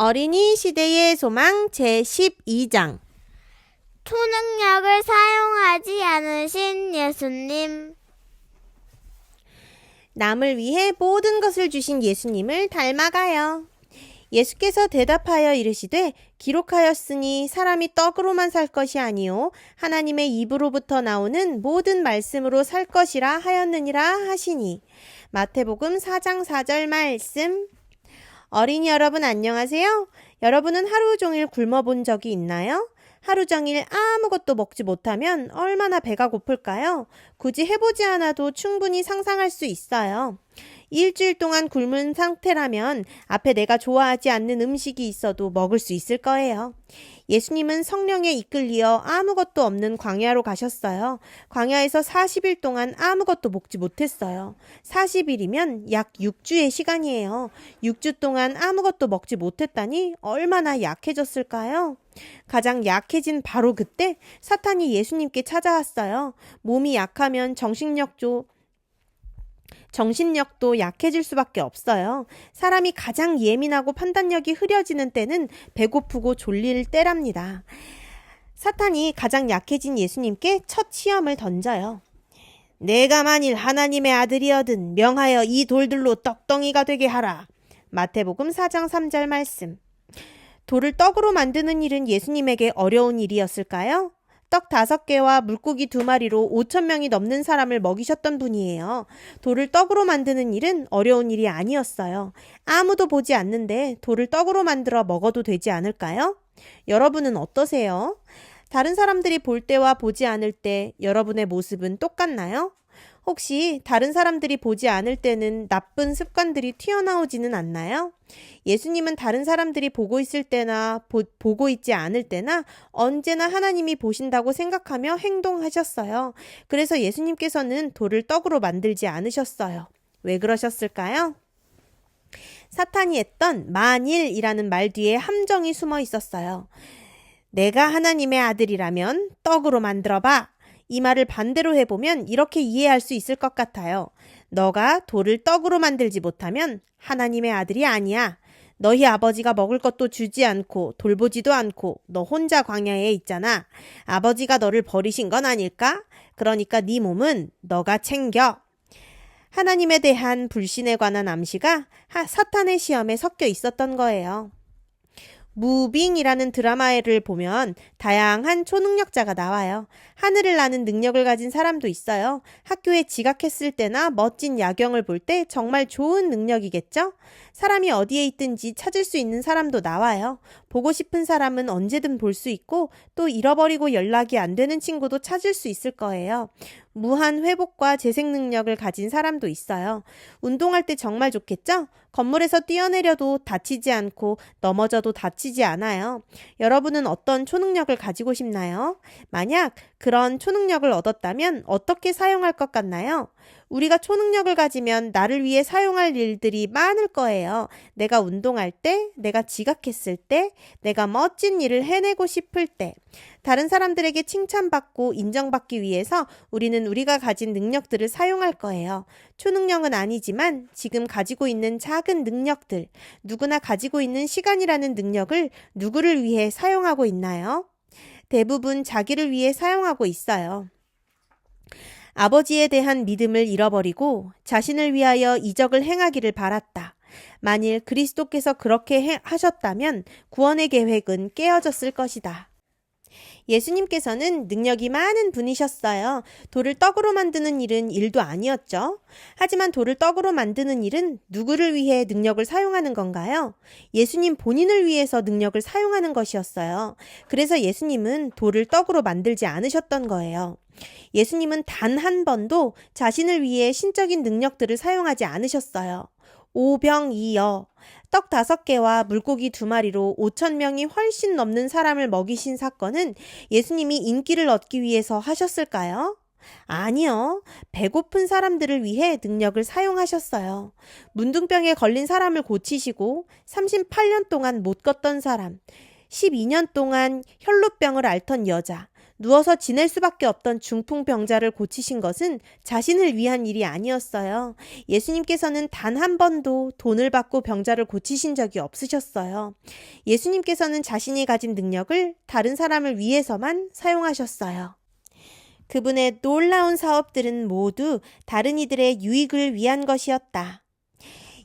어린이 시대의 소망 제12장 초능력을 사용하지 않으신 예수님. 남을 위해 모든 것을 주신 예수님을 닮아가요. 예수께서 대답하여 이르시되 기록하였으니 사람이 떡으로만 살 것이 아니요 하나님의 입으로부터 나오는 모든 말씀으로 살 것이라 하였느니라 하시니. 마태복음 4장 4절 말씀. 어린이 여러분 안녕하세요. 여러분은 하루 종일 굶어본 적이 있나요? 하루 종일 아무것도 먹지 못하면 얼마나 배가 고플까요? 굳이 해보지 않아도 충분히 상상할 수 있어요. 일주일 동안 굶은 상태라면 앞에 내가 좋아하지 않는 음식이 있어도 먹을 수 있을 거예요. 예수님은 성령에 이끌리어 아무것도 없는 광야로 가셨어요. 광야에서 40일 동안 아무것도 먹지 못했어요. 40일이면 약 6주의 시간이에요. 6주 동안 아무것도 먹지 못했다니 얼마나 약해졌을까요? 가장 약해진 바로 그때 사탄이 예수님께 찾아왔어요. 몸이 약하면 정신력도 약해질 수밖에 없어요. 사람이 가장 예민하고 판단력이 흐려지는 때는 배고프고 졸릴 때랍니다. 사탄이 가장 약해진 예수님께 첫 시험을 던져요. 내가 만일 하나님의 아들이어든 명하여 이 돌들로 떡덩이가 되게 하라. 마태복음 4장 3절 말씀. 돌을 떡으로 만드는 일은 예수님에게 어려운 일이었을까요? 떡 5개와 물고기 2마리로 5,000명이 넘는 사람을 먹이셨던 분이에요. 돌을 떡으로 만드는 일은 어려운 일이 아니었어요. 아무도 보지 않는데 돌을 떡으로 만들어 먹어도 되지 않을까요? 여러분은 어떠세요? 다른 사람들이 볼 때와 보지 않을 때 여러분의 모습은 똑같나요? 혹시 다른 사람들이 보지 않을 때는 나쁜 습관들이 튀어나오지는 않나요? 예수님은 다른 사람들이 보고 있을 때나 보고 있지 않을 때나 언제나 하나님이 보신다고 생각하며 행동하셨어요. 그래서 예수님께서는 돌을 떡으로 만들지 않으셨어요. 왜 그러셨을까요? 사탄이 했던 만일이라는 말 뒤에 함정이 숨어 있었어요. 내가 하나님의 아들이라면 떡으로 만들어봐. 이 말을 반대로 해보면 이렇게 이해할 수 있을 것 같아요. 너가 돌을 떡으로 만들지 못하면 하나님의 아들이 아니야. 너희 아버지가 먹을 것도 주지 않고 돌보지도 않고 너 혼자 광야에 있잖아. 아버지가 너를 버리신 건 아닐까? 그러니까 네 몸은 너가 챙겨. 하나님에 대한 불신에 관한 암시가 사탄의 시험에 섞여 있었던 거예요. 무빙이라는 드라마를 보면 다양한 초능력자가 나와요. 하늘을 나는 능력을 가진 사람도 있어요. 학교에 지각했을 때나 멋진 야경을 볼 때 정말 좋은 능력이겠죠? 사람이 어디에 있든지 찾을 수 있는 사람도 나와요. 보고 싶은 사람은 언제든 볼 수 있고 또 잃어버리고 연락이 안 되는 친구도 찾을 수 있을 거예요. 무한 회복과 재생 능력을 가진 사람도 있어요. 운동할 때 정말 좋겠죠? 건물에서 뛰어내려도 다치지 않고 넘어져도 다치지 않아요. 여러분은 어떤 초능력을 가지고 싶나요? 만약 그런 초능력을 얻었다면 어떻게 사용할 것 같나요? 우리가 초능력을 가지면 나를 위해 사용할 일들이 많을 거예요. 내가 운동할 때, 내가 지각했을 때, 내가 멋진 일을 해내고 싶을 때, 다른 사람들에게 칭찬받고 인정받기 위해서 우리는 우리가 가진 능력들을 사용할 거예요. 초능력은 아니지만 지금 가지고 있는 작은 능력들, 누구나 가지고 있는 시간이라는 능력을 누구를 위해 사용하고 있나요? 대부분 자기를 위해 사용하고 있어요. 아버지에 대한 믿음을 잃어버리고 자신을 위하여 이적을 행하기를 바랐다. 만일 그리스도께서 그렇게 하셨다면 구원의 계획은 깨어졌을 것이다. 예수님께서는 능력이 많은 분이셨어요. 돌을 떡으로 만드는 일은 일도 아니었죠. 하지만 돌을 떡으로 만드는 일은 누구를 위해 능력을 사용하는 건가요? 예수님 본인을 위해서 능력을 사용하는 것이었어요. 그래서 예수님은 돌을 떡으로 만들지 않으셨던 거예요. 예수님은 단 한 번도 자신을 위해 신적인 능력들을 사용하지 않으셨어요. 오병이어, 떡 5개와 물고기 2마리로 5,000명이 훨씬 넘는 사람을 먹이신 사건은 예수님이 인기를 얻기 위해서 하셨을까요? 아니요. 배고픈 사람들을 위해 능력을 사용하셨어요. 문둥병에 걸린 사람을 고치시고 38년 동안 못 걷던 사람, 12년 동안 혈루병을 앓던 여자, 누워서 지낼 수밖에 없던 중풍병자를 고치신 것은 자신을 위한 일이 아니었어요. 예수님께서는 단 한 번도 돈을 받고 병자를 고치신 적이 없으셨어요. 예수님께서는 자신이 가진 능력을 다른 사람을 위해서만 사용하셨어요. 그분의 놀라운 사업들은 모두 다른 이들의 유익을 위한 것이었다.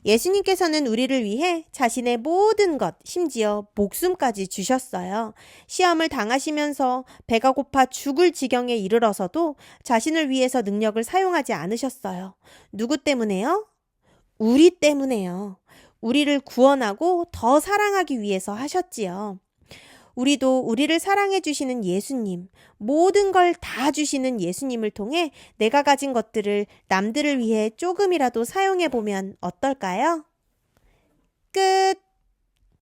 예수님께서는 우리를 위해 자신의 모든 것, 심지어 목숨까지 주셨어요. 시험을 당하시면서 배가 고파 죽을 지경에 이르러서도 자신을 위해서 능력을 사용하지 않으셨어요. 누구 때문에요? 우리 때문에요. 우리를 구원하고 더 사랑하기 위해서 하셨지요. 우리도 우리를 사랑해 주시는 예수님, 모든 걸 다 주시는 예수님을 통해 내가 가진 것들을 남들을 위해 조금이라도 사용해 보면 어떨까요? 끝!